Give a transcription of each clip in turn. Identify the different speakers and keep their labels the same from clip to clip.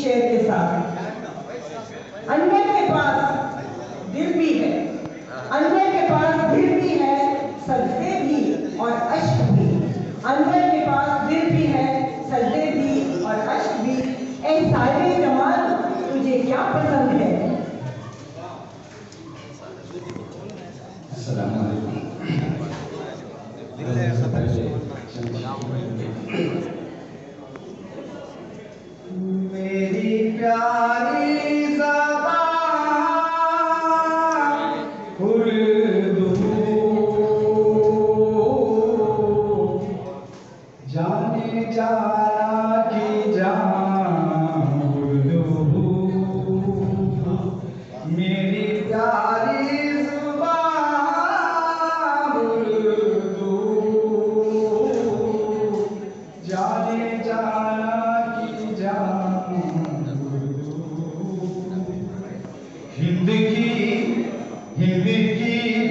Speaker 1: शेर के साथ। अन्य के पास दिल भी है, अन्य के पास दिल भी है, सजदे भी और अश्क भी। अन्य के पास दिल भी है, सजदे भी और अश्क भी। ऐ सारे जमाल तुझे क्या पसंद है?
Speaker 2: अस्सलाम वालेकुम। मेरी प्यारी जाने जाना की जान उर्दू, मेरी प्यारी ज़ुबान उर्दू, जाने जाना की जान उर्दू। हिंद की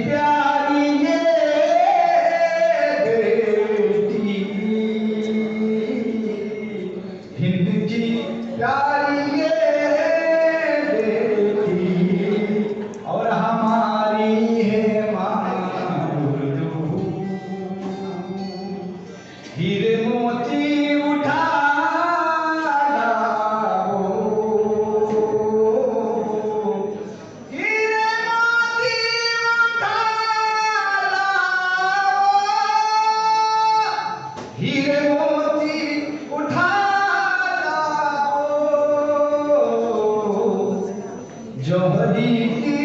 Speaker 2: प्यारी ये हिंद की प्यारी ये बेटी और हमारी है माँ उर्दू। हीरे मोती उठा लाओ, हीरे मोती उठा लाओ, हीरे मोती उठा जौहरी की